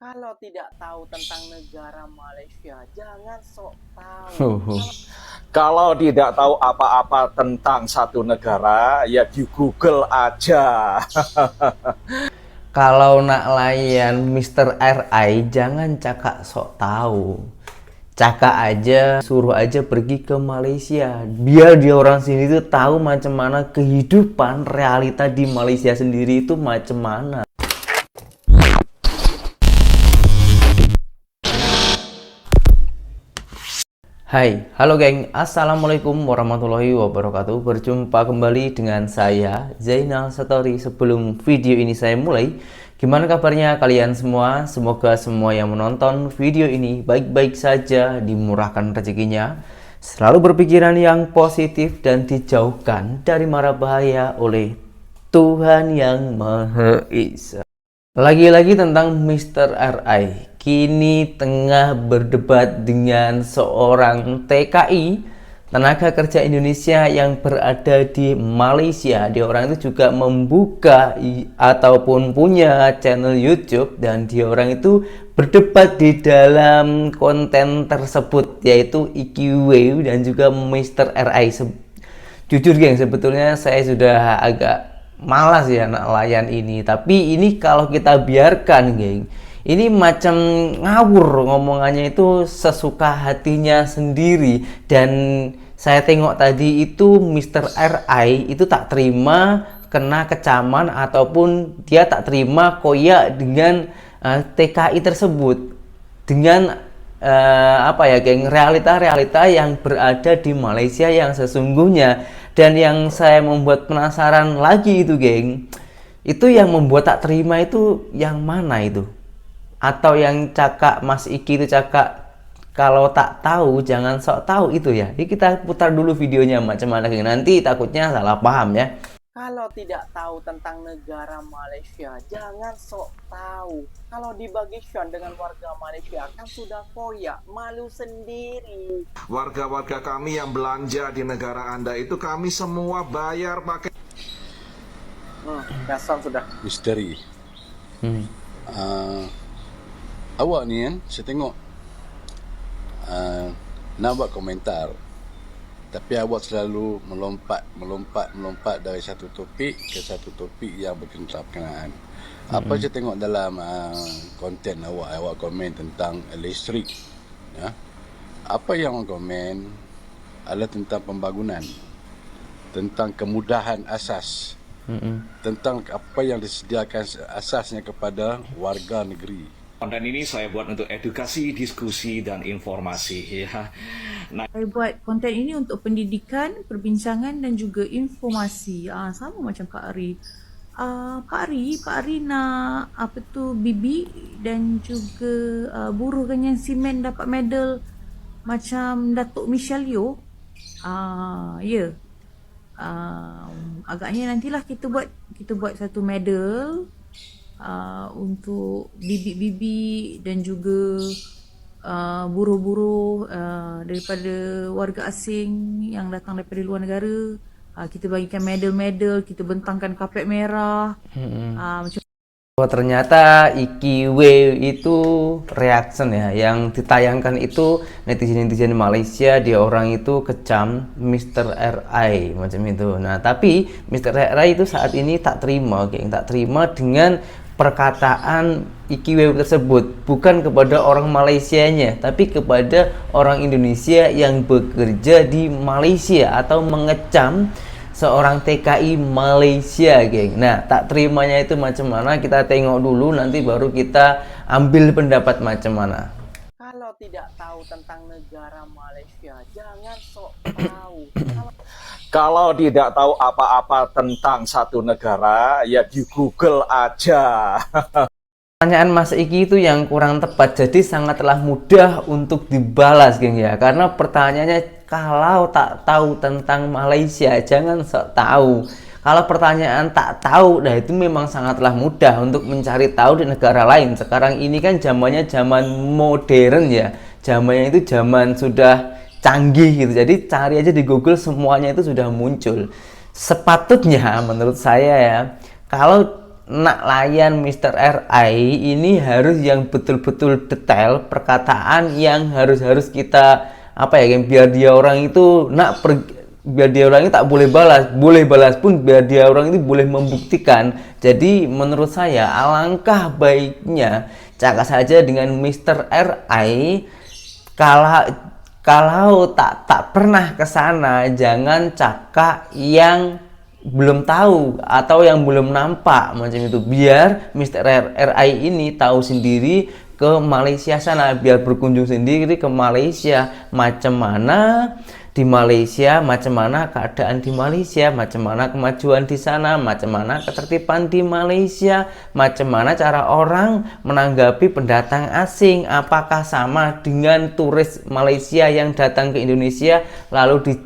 Kalau tidak tahu tentang negara Malaysia, jangan sok tahu. Oh. Kalau tidak tahu apa-apa tentang satu negara, ya di Google aja. Kalau nak layan Mr. RI, jangan cakap sok tahu. Cakap aja, suruh aja pergi ke Malaysia. Biar dia orang sini tuh tahu macam mana kehidupan realita di Malaysia sendiri itu macam mana. Hai, halo geng, assalamualaikum warahmatullahi wabarakatuh. Berjumpa kembali dengan saya Zainal Satori. Sebelum video ini saya mulai, gimana kabarnya kalian semua? Semoga semua yang menonton video ini baik-baik saja, dimurahkan rezekinya, selalu berpikiran yang positif dan dijauhkan dari mara bahaya oleh Tuhan yang Maha Esa. Lagi-lagi tentang Mr. RI, kini tengah berdebat dengan seorang TKI, tenaga kerja Indonesia yang berada di Malaysia. Dia orang itu juga membuka ataupun punya channel YouTube, dan dia orang itu berdebat di dalam konten tersebut, yaitu IQW dan juga Mr. RI. Jujur geng, sebetulnya saya sudah agak malas ya nak layan ini, tapi ini kalau kita biarkan geng, ini macam ngawur ngomongannya, itu sesuka hatinya sendiri. Dan saya tengok tadi itu Mr. RI itu tak terima kena kecaman, ataupun dia tak terima koyak dengan TKI tersebut, dengan apa ya geng, realita-realita yang berada di Malaysia yang sesungguhnya. Dan yang saya membuat penasaran lagi itu geng, itu yang membuat tak terima itu yang mana itu? Atau yang cakap Mas Iki itu cakap kalau tak tahu jangan sok tahu itu ya? Jadi kita putar dulu videonya macam mana geng, nanti takutnya salah paham ya. Kalau tidak tahu tentang negara Malaysia, jangan sok tahu. Kalau dibagi Sean dengan warga Malaysia kan sudah koyak, malu sendiri. Warga-warga kami yang belanja di negara Anda itu kami semua bayar pakai Dasar sudah. Misteri. Awak ni kan, saya tengok nak buat komentar, tapi awak selalu melompat dari satu topik ke satu topik yang berkenaan. Apa saya tengok dalam konten awak komen tentang listrik, ya. Apa yang awak komen adalah tentang pembangunan, tentang kemudahan asas, tentang apa yang disediakan asasnya kepada warga negeri. Konten ini saya buat untuk edukasi, diskusi, dan informasi ya. Saya buat konten ini untuk pendidikan, perbincangan dan juga informasi. Sama macam Kak Ari. Pak Ari nak apa tu Bibi dan juga buruh kenyang simen dapat medal macam Datuk Michelle Yeoh. Ya. Agaknya nantilah kita buat satu medal untuk bibi-bibi dan juga buruh-buruh daripada warga asing yang datang daripada luar negara. Kita bagikan medal-medal, kita bentangkan kapet merah. Macam Oh, ternyata IQW itu reaction ya, yang ditayangkan itu netizen-netizen Malaysia, dia orang itu kecam Mr. RI macam itu. Nah, tapi Mr. RI itu saat ini tak terima, geng, tak terima dengan perkataan IQW tersebut, bukan kepada orang Malaysianya, tapi kepada orang Indonesia yang bekerja di Malaysia atau mengecam seorang TKI Malaysia, geng. Nah, tak terimanya itu macam mana? Kita tengok dulu, nanti baru kita ambil pendapat macam mana. Kalau tidak tahu tentang negara Malaysia, jangan sok tahu. Kalau tidak tahu apa-apa tentang satu negara, ya di Google aja. Pertanyaan Mas Iki itu yang kurang tepat, jadi sangatlah mudah untuk dibalas, geng ya. Karena pertanyaannya, kalau tak tahu tentang Malaysia jangan sok tahu. Kalau pertanyaan tak tahu, nah itu memang sangatlah mudah untuk mencari tahu di negara lain. Sekarang ini kan zamannya zaman modern ya, zamannya itu zaman sudah canggih gitu. Jadi cari aja di Google, semuanya itu sudah muncul. Sepatutnya menurut saya ya, kalau nak layan Mr. RI ini harus yang betul-betul detail, perkataan yang harus kita apa ya, geng, biar dia orang itu biar dia orang itu tak boleh balas pun biar dia orang itu boleh membuktikan. Jadi menurut saya alangkah baiknya cakap saja dengan Mr. RI. Kalau tak pernah ke sana, jangan cakap yang belum tahu atau yang belum nampak macam itu, biar Mr. RI ini tahu sendiri ke Malaysia sana, biar berkunjung sendiri ke Malaysia, macam mana di Malaysia, macam mana keadaan di Malaysia, macam mana kemajuan di sana, macam mana ketertiban di Malaysia, macam mana cara orang menanggapi pendatang asing, apakah sama dengan turis Malaysia yang datang ke Indonesia lalu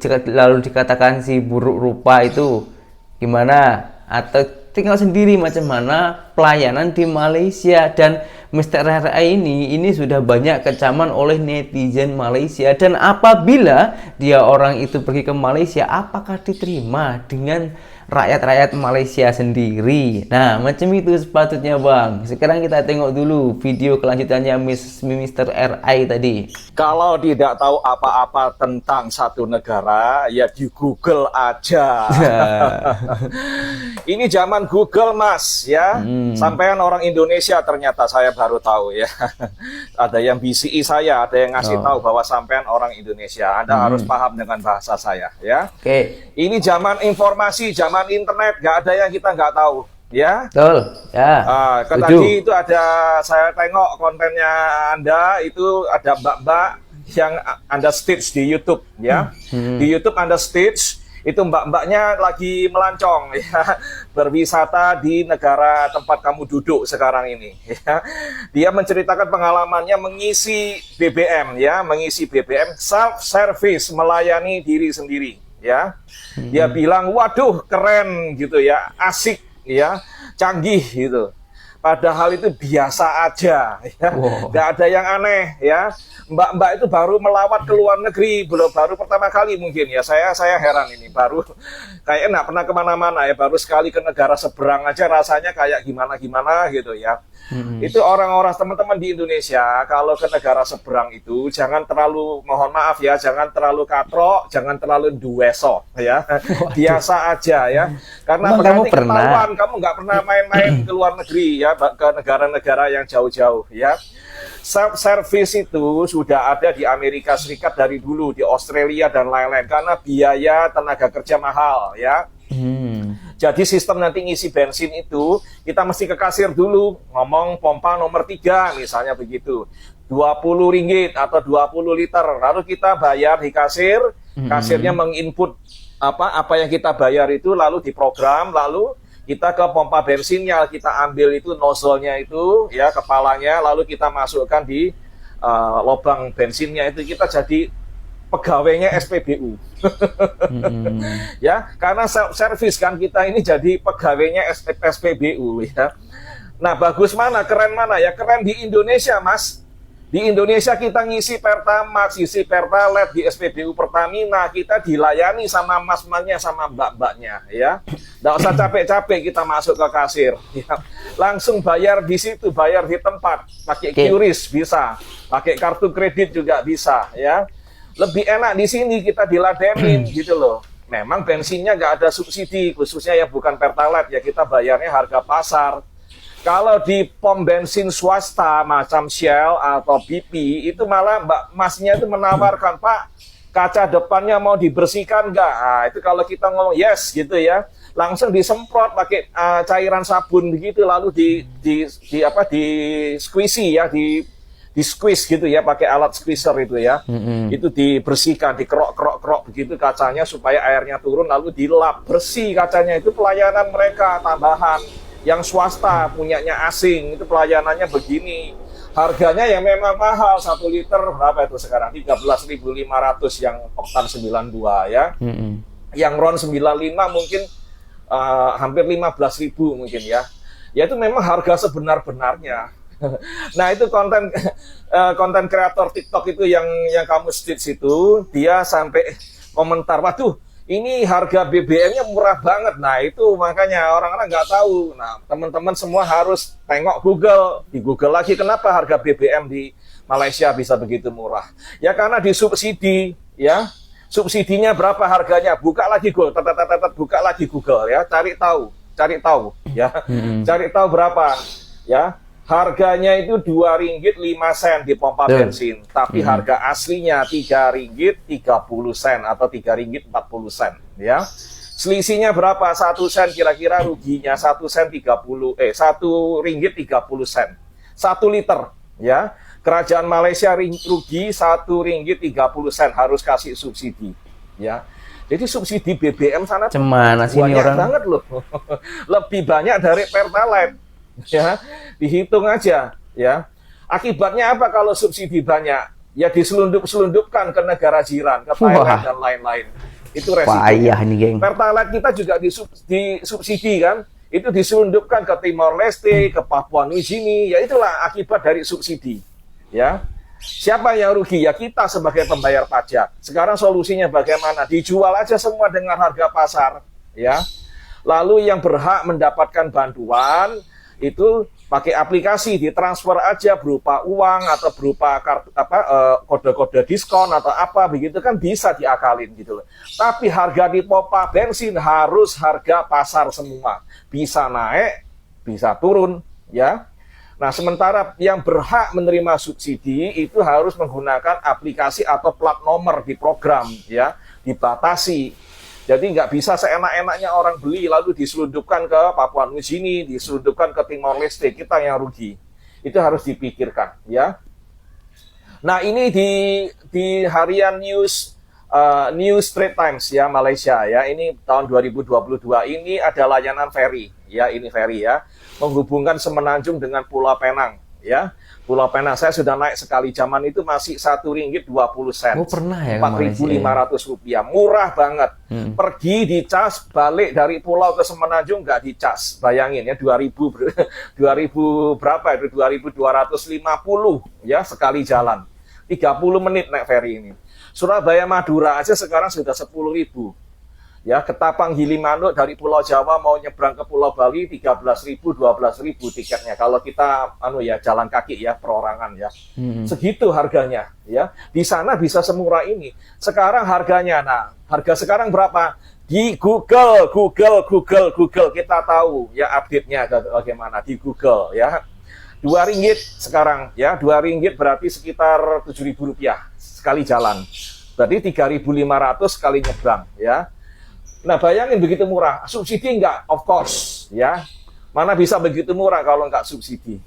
dikatakan si buruk rupa itu gimana, atau tinggal sendiri macam mana pelayanan di Malaysia. Dan Mr. RI ini sudah banyak kecaman oleh netizen Malaysia, dan apabila dia orang itu pergi ke Malaysia, apakah diterima dengan rakyat-rakyat Malaysia sendiri? Nah, macam itu sepatutnya, Bang. Sekarang kita tengok dulu video kelanjutannya Mr. RI tadi. Kalau tidak tahu apa-apa tentang satu negara, ya di Google aja. Ini zaman Google, Mas, ya. Sampean orang Indonesia ternyata saya baru tahu ya. Ada yang BCI saya, ada yang ngasih tahu bahwa sampean orang Indonesia. Anda harus paham dengan bahasa saya, ya. Oke. Ini zaman informasi, zaman internet, nggak ada yang kita nggak tahu, ya. Betul, ya. Tadi itu ada, saya tengok kontennya Anda, itu ada mbak-mbak yang Anda stage di YouTube, ya. Di YouTube Anda stage, itu mbak-mbaknya lagi melancong, ya, berwisata di negara tempat kamu duduk sekarang ini, ya. Dia menceritakan pengalamannya mengisi BBM, ya, mengisi BBM self service, melayani diri sendiri, ya. Dia bilang, waduh keren gitu ya, asik ya, canggih gitu. Padahal itu biasa aja, ya. Nggak ada yang aneh, ya. Mbak-mbak itu baru melawat ke luar negeri, baru pertama kali mungkin ya. Saya heran ini, baru kayak nggak pernah kemana-mana ya, baru sekali ke negara seberang aja rasanya kayak gimana-gimana gitu ya. Itu orang-orang teman-teman di Indonesia kalau ke negara seberang itu jangan terlalu, mohon maaf ya, jangan terlalu katrok, jangan terlalu dueso ya. Biasa aja ya. Karena berarti ketahuan kamu nggak pernah main-main ke luar negeri ya, ke negara-negara yang jauh-jauh ya. Self-service itu sudah ada di Amerika Serikat dari dulu, di Australia dan lain-lain, karena biaya tenaga kerja mahal ya. Jadi sistem nanti ngisi bensin itu kita mesti ke kasir dulu, ngomong pompa nomor 3 misalnya begitu, 20 ringgit atau 20 liter, lalu kita bayar di kasir, kasirnya menginput apa yang kita bayar itu, lalu diprogram, lalu kita ke pompa bensinnya, kita ambil itu nozzle-nya itu ya, kepalanya, lalu kita masukkan di lubang bensinnya itu, kita jadi pegawainya SPBU. Ya, karena self service kan, kita ini jadi pegawainya SPBU ya. Nah, bagus mana, keren mana ya? Keren di Indonesia, Mas. Di Indonesia kita ngisi Pertamax, ngisi Pertalite di SPBU Pertamina, kita dilayani sama mas-masnya, sama mbak-mbaknya ya. Nggak usah capek-capek kita masuk ke kasir ya. Langsung bayar di situ, bayar di tempat, pakai QRIS bisa, pakai kartu kredit juga bisa ya. Lebih enak di sini, kita diladenin gitu loh. Memang bensinnya nggak ada subsidi, khususnya yang bukan Pertalite ya, kita bayarnya harga pasar. Kalau di pom bensin swasta macam Shell atau BP itu malah masnya itu menawarkan, Pak, kaca depannya mau dibersihkan nggak? Nah, itu kalau kita ngomong yes gitu ya, langsung disemprot pakai cairan sabun begitu, lalu di squeezy ya, di squeeze gitu ya, pakai alat squeezer itu ya. Itu dibersihkan, dikerok begitu kacanya supaya airnya turun, lalu dilap bersih kacanya. Itu pelayanan mereka tambahan. Yang swasta punyanya asing, itu pelayanannya begini. Harganya yang memang mahal, 1 liter berapa itu sekarang? 13.500 yang oktan 92 ya. Yang RON 95 mungkin hampir 15.000 mungkin ya. Ya itu memang harga sebenar-benarnya. Nah, itu konten kreator TikTok itu yang kamu stage itu, dia sampai komentar, waduh, ini harga BBM-nya murah banget. Nah, itu makanya orang-orang nggak tahu. Nah, teman-teman semua harus tengok Google. Di Google lagi, kenapa harga BBM di Malaysia bisa begitu murah? Ya karena disubsidi, ya. Subsidinya berapa harganya? Buka lagi Google, buka lagi Google ya, cari tahu, ya. Cari tahu berapa, ya. Harganya itu Rp2.05 di pompa bensin, tapi harga aslinya Rp3.30 atau Rp3.40, ya. Selisihnya berapa? 1 sen, kira-kira ruginya 1 sen 30, Rp1.30. 1 liter, ya. Kerajaan Malaysia rugi Rp1.30, harus kasih subsidi, ya. Jadi subsidi BBM sana Cemana sih ini banyak orang? banget loh. Lebih banyak dari Pertalite. Ya, dihitung aja, ya. Akibatnya apa kalau subsidi banyak? Ya diselundup-selundupkan ke negara jiran, ke Thailand dan lain-lain. Itu resikonya. Payah nih, geng. Pertalite kita juga disubsidi kan? Itu diselundupkan ke Timor Leste, ke Papua New Guinea. Ya itulah akibat dari subsidi. Ya. Siapa yang rugi? Ya kita sebagai pembayar pajak. Sekarang solusinya bagaimana? Dijual aja semua dengan harga pasar, ya. Lalu yang berhak mendapatkan bantuan itu pakai aplikasi, ditransfer aja berupa uang atau berupa kartu kode-kode diskon atau apa begitu kan bisa diakalin gitu loh. Tapi harga di pompa bensin harus harga pasar semua. Bisa naik, bisa turun, ya. Nah, sementara yang berhak menerima subsidi itu harus menggunakan aplikasi atau plat nomor di program, ya, dibatasi. Jadi nggak bisa seenak-enaknya orang beli lalu diselundupkan ke Papua New Guinea, diselundupkan ke Timor Leste, kita yang rugi. Itu harus dipikirkan, ya. Nah, ini di harian news Straits Times ya Malaysia ya. Ini tahun 2022 ini ada layanan ferry, ya, ini ferry ya, menghubungkan Semenanjung dengan Pulau Penang, ya. Pulau Penang saya sudah naik sekali, zaman itu masih Rp1.20. Oh, pernah ya ke Malaysia? Rp4.500, murah banget. Pergi dicas, balik dari pulau ke Semenanjung nggak dicas. Bayangin ya, 2000 berapa itu? 2.250 ya sekali jalan. 30 menit naik ferry ini. Surabaya Madura aja sekarang sudah 10.000. Ya, Ketapang Gilimanuk dari Pulau Jawa mau nyebrang ke Pulau Bali 13.000, 12.000 tiketnya. Kalau kita jalan kaki ya, perorangan ya. Segitu harganya ya. Di sana bisa semurah ini. Sekarang harganya, harga sekarang berapa? Di Google kita tahu ya update-nya bagaimana di Google ya. Rp2 sekarang ya, Rp2 berarti sekitar Rp7.000 sekali jalan. Berarti 3.500 sekali nyebrang ya. Nah, bayangin begitu murah. Subsidi enggak? Of course, ya. Mana bisa begitu murah kalau enggak subsidi?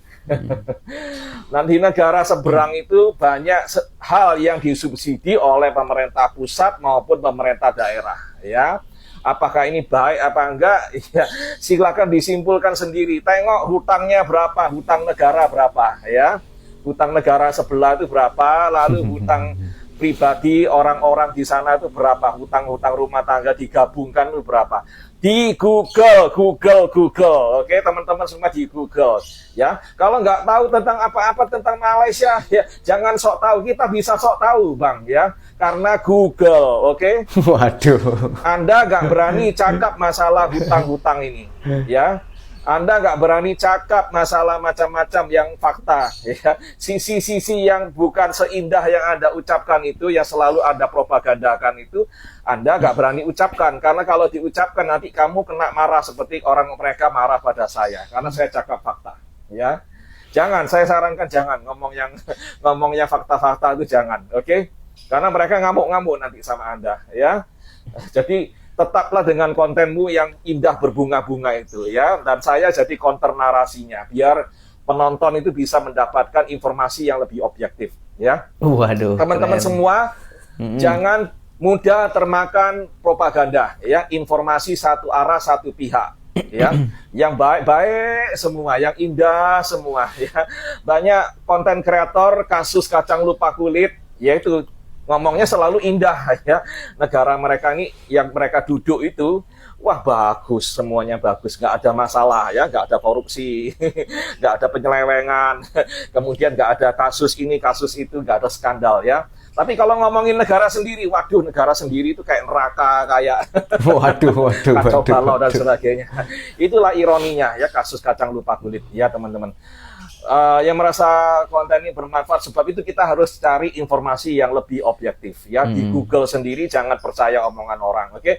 Nah, di negara seberang itu banyak hal yang disubsidi oleh pemerintah pusat maupun pemerintah daerah, ya. Apakah ini baik apa enggak? Ya, silakan disimpulkan sendiri. Tengok hutangnya berapa, hutang negara berapa, ya. Hutang negara sebelah itu berapa, lalu hutang pribadi orang-orang di sana itu berapa, hutang-hutang rumah tangga digabungkan itu berapa. Di Google, oke teman-teman semua di Google, ya. Kalau nggak tahu tentang apa-apa tentang Malaysia, ya jangan sok tahu. Kita bisa sok tahu, Bang, ya, karena Google, oke. Waduh. Anda nggak berani cakap masalah hutang-hutang ini, ya. Anda nggak berani cakap masalah macam-macam yang fakta, ya. Sisi-sisi yang bukan seindah yang Anda ucapkan itu, yang selalu Anda propagandakan itu, Anda nggak berani ucapkan. Karena kalau diucapkan nanti kamu kena marah seperti orang mereka marah pada saya. Karena saya cakap fakta, ya. Jangan, saya sarankan jangan ngomongnya fakta-fakta itu jangan, oke? Karena mereka ngamuk-ngamuk nanti sama Anda, ya. Jadi tetaplah dengan kontenmu yang indah berbunga-bunga itu ya, dan saya jadi counter narasinya biar penonton itu bisa mendapatkan informasi yang lebih objektif ya. Waduh. Teman-teman semua jangan mudah termakan propaganda ya, informasi satu arah satu pihak ya, yang baik-baik semua, yang indah semua ya. Banyak konten kreator kasus kacang lupa kulit yaitu ngomongnya selalu indah ya. Negara mereka ini yang mereka duduk itu, wah bagus, semuanya bagus, nggak ada masalah ya, nggak ada korupsi, nggak ada penyelewengan, kemudian nggak ada kasus ini, kasus itu, nggak ada skandal ya. Tapi kalau ngomongin negara sendiri, waduh, negara sendiri itu kayak neraka, kayak Waduh, kacau balau dan waduh. sebagainya. Itulah ironinya ya, kasus kacang lupa kulit ya teman-teman. Yang merasa konten ini bermanfaat, sebab itu kita harus cari informasi yang lebih objektif ya. Di Google sendiri jangan percaya omongan orang, oke?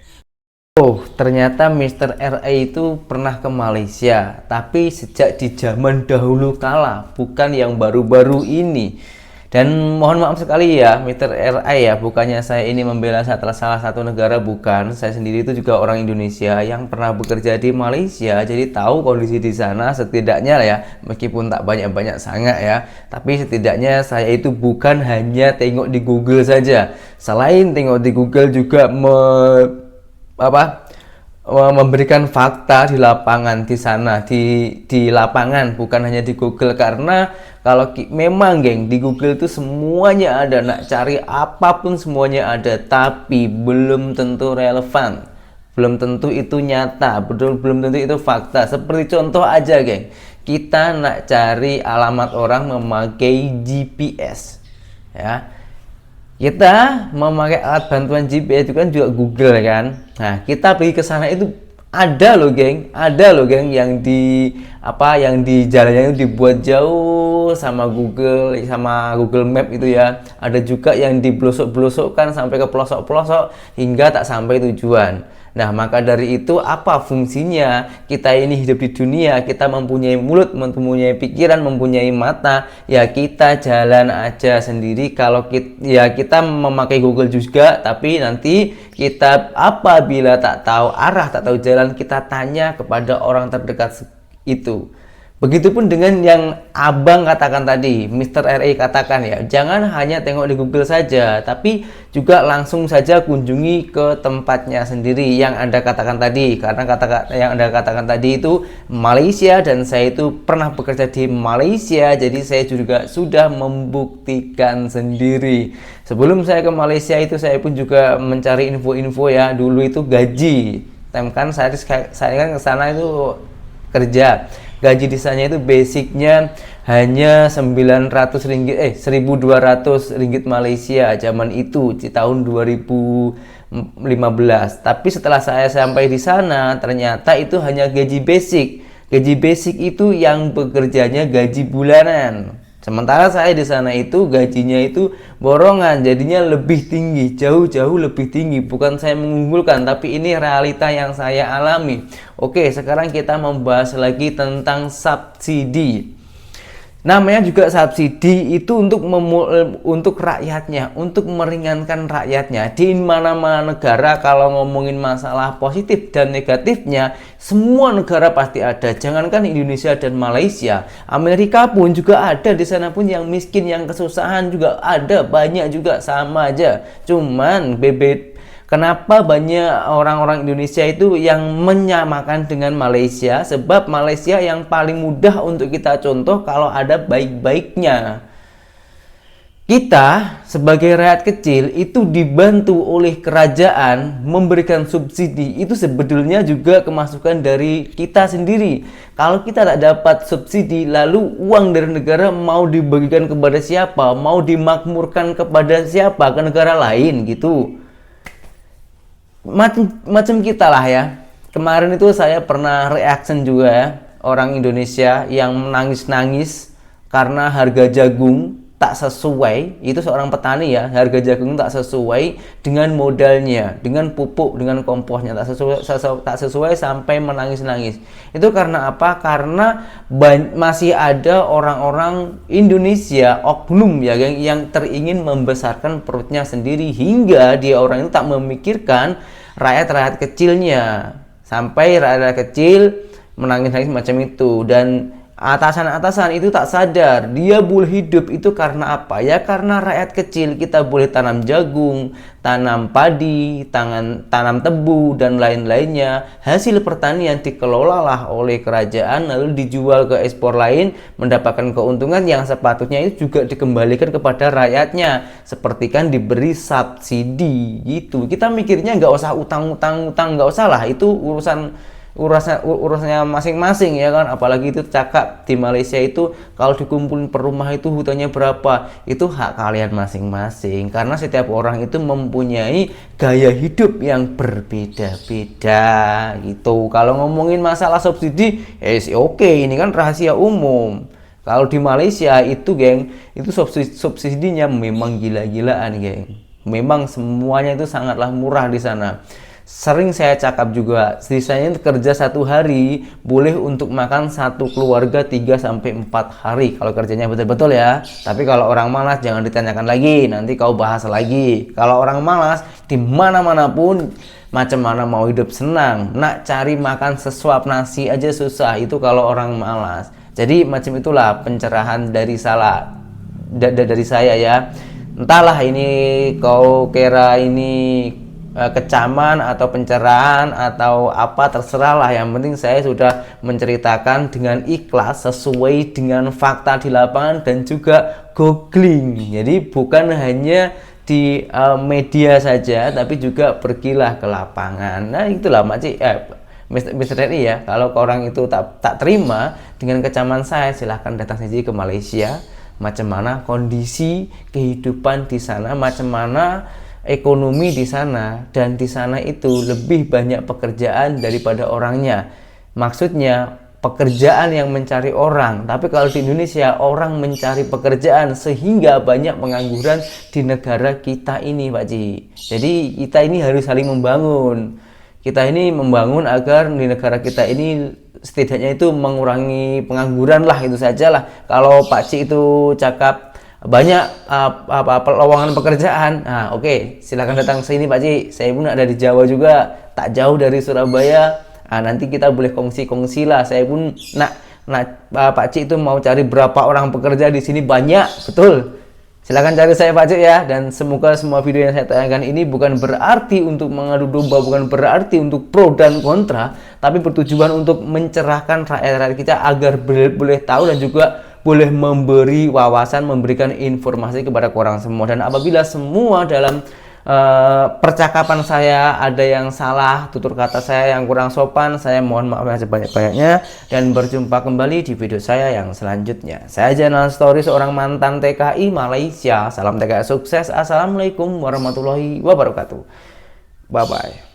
Oh, ternyata Mr. RA itu pernah ke Malaysia, tapi sejak di zaman dahulu kala, bukan yang baru-baru ini. Dan mohon maaf sekali ya, Mr. RA ya, bukannya saya ini membela salah satu negara, bukan. Saya sendiri itu juga orang Indonesia yang pernah bekerja di Malaysia, jadi tahu kondisi di sana setidaknya ya, meskipun tak banyak-banyak sangat ya. Tapi setidaknya saya itu bukan hanya tengok di Google saja. Selain tengok di Google juga memberikan fakta di lapangan di sana, di lapangan, bukan hanya di Google. Karena kalau memang geng di Google itu semuanya ada, nak cari apapun semuanya ada, tapi belum tentu relevan, belum tentu itu nyata, belum tentu itu fakta. Seperti contoh aja geng, kita nak cari alamat orang memakai GPS ya, kita memakai alat bantuan GPS itu kan juga Google kan. Nah, kita pergi ke sana itu ada loh geng, yang di jalannya itu dibuat jauh sama Google Map itu ya. Ada juga yang diblosok-blosokkan sampai ke pelosok-pelosok hingga tak sampai tujuan. Nah, maka dari itu apa fungsinya kita ini hidup di dunia? Kita mempunyai mulut, mempunyai pikiran, mempunyai mata, ya kita jalan aja sendiri. Kalau kita memakai Google juga, tapi nanti kita apabila tak tahu arah, tak tahu jalan, kita tanya kepada orang terdekat itu. Begitupun dengan yang abang katakan tadi, Mr. RA katakan ya, jangan hanya tengok di Google saja, tapi juga langsung saja kunjungi ke tempatnya sendiri yang Anda katakan tadi. Karena yang Anda katakan tadi itu Malaysia, dan saya itu pernah bekerja di Malaysia, jadi saya juga sudah membuktikan sendiri. Sebelum saya ke Malaysia itu saya pun juga mencari info-info ya. Dulu itu gaji, kan saya kan ke sana itu kerja. Gaji di sana itu basicnya hanya 900 ringgit 1200 ringgit Malaysia zaman itu di tahun 2015. Tapi setelah saya sampai di sana ternyata itu hanya gaji basic. Gaji basic itu yang bekerjanya gaji bulanan. Sementara saya di sana itu gajinya itu borongan, jadinya lebih tinggi, jauh-jauh lebih tinggi. Bukan saya mengunggulkan, tapi ini realita yang saya alami. Oke, sekarang kita membahas lagi tentang subsidi. Namanya juga subsidi itu untuk rakyatnya, untuk meringankan rakyatnya. Di mana-mana negara kalau ngomongin masalah positif dan negatifnya, semua negara pasti ada. Jangankan Indonesia dan Malaysia, Amerika pun juga ada. Di sana pun yang miskin, yang kesusahan juga ada, banyak juga, sama aja. Cuman kenapa banyak orang-orang Indonesia itu yang menyamakan dengan Malaysia? Sebab Malaysia yang paling mudah untuk kita contoh kalau ada baik-baiknya. Kita sebagai rakyat kecil itu dibantu oleh kerajaan memberikan subsidi. Itu sebetulnya juga kemasukan dari kita sendiri. Kalau kita tak dapat subsidi, lalu uang dari negara mau dibagikan kepada siapa? Mau dimakmurkan kepada siapa? Ke negara lain gitu. Macam kita lah ya. Kemarin itu saya pernah reaction juga ya, orang Indonesia yang menangis-nangis karena harga jagung tak sesuai. Itu seorang petani ya, harga jagung tak sesuai dengan modalnya, dengan pupuk, dengan komposnya tak sesuai sampai menangis-nangis. Itu karena apa? Karena masih ada orang-orang Indonesia, oknum ya, yang teringin membesarkan perutnya sendiri, hingga dia orang itu tak memikirkan rakyat-rakyat kecilnya, sampai rakyat kecil menangis-nangis macam itu. Dan atasan-atasan itu tak sadar dia boleh hidup itu karena apa? Ya karena rakyat kecil kita boleh tanam jagung, tanam padi, tanam tebu dan lain-lainnya. Hasil pertanian dikelolalah oleh kerajaan lalu dijual ke ekspor lain, mendapatkan keuntungan yang sepatutnya itu juga dikembalikan kepada rakyatnya. Seperti kan diberi subsidi gitu. Kita mikirnya nggak usah utang, nggak usah lah, itu urusannya masing-masing ya kan. Apalagi itu cakap di Malaysia itu kalau dikumpulin per rumah itu hutannya berapa, itu hak kalian masing-masing, karena setiap orang itu mempunyai gaya hidup yang berbeda-beda gitu. Kalau ngomongin masalah subsidi oke, ini kan rahasia umum. Kalau di Malaysia itu geng, itu subsidinya memang gila-gilaan geng. Memang semuanya itu sangatlah murah di sana. Sering saya cakap juga, sisanya kerja 1 hari boleh untuk makan satu keluarga 3-4 hari kalau kerjanya betul-betul ya. Tapi kalau orang malas jangan ditanyakan lagi, nanti kau bahas lagi. Kalau orang malas di mana-mana pun, macam mana mau hidup senang, nak cari makan sesuap nasi aja susah, itu kalau orang malas. Jadi macam itulah pencerahan dari dari saya ya. Entahlah ini kau kira ini kecaman atau pencerahan atau apa, terserah lah. Yang penting saya sudah menceritakan dengan ikhlas sesuai dengan fakta di lapangan dan juga googling. Jadi bukan hanya di media saja, tapi juga pergilah ke lapangan. Nah itulah Mr. Reddy ya. Kalau orang itu tak terima dengan kecaman saya, silahkan datang saja ke Malaysia. Macam mana kondisi kehidupan di sana, macam mana ekonomi di sana, dan di sana itu lebih banyak pekerjaan daripada orangnya. Maksudnya pekerjaan yang mencari orang, tapi kalau di Indonesia orang mencari pekerjaan sehingga banyak pengangguran di negara kita ini Pak Ji. Jadi kita ini harus saling membangun. Kita ini membangun agar di negara kita ini setidaknya itu mengurangi pengangguran lah, itu sajalah. Kalau Pak Ci itu cakap banyak lowongan pekerjaan, nah oke, silakan datang sini Pak Ci. Saya pun ada di Jawa juga, tak jauh dari Surabaya. Nah, nanti kita boleh kongsi-kongsi lah. Saya pun Pak Ci itu mau cari berapa orang pekerja di sini, banyak betul. Silakan cari saya Pak Ci ya. Dan semoga semua video yang saya tayangkan ini bukan berarti untuk mengadu domba, bukan berarti untuk pro dan kontra, tapi bertujuan untuk mencerahkan rakyat-rakyat kita agar boleh tahu dan juga boleh memberi wawasan, memberikan informasi kepada korang semua. Dan apabila semua dalam percakapan saya ada yang salah, tutur kata saya yang kurang sopan, saya mohon maaf yang sebanyak-banyaknya. Dan berjumpa kembali di video saya yang selanjutnya. Saya Zainal Story, seorang mantan TKI Malaysia. Salam TKI sukses. Assalamualaikum warahmatullahi wabarakatuh. Bye bye.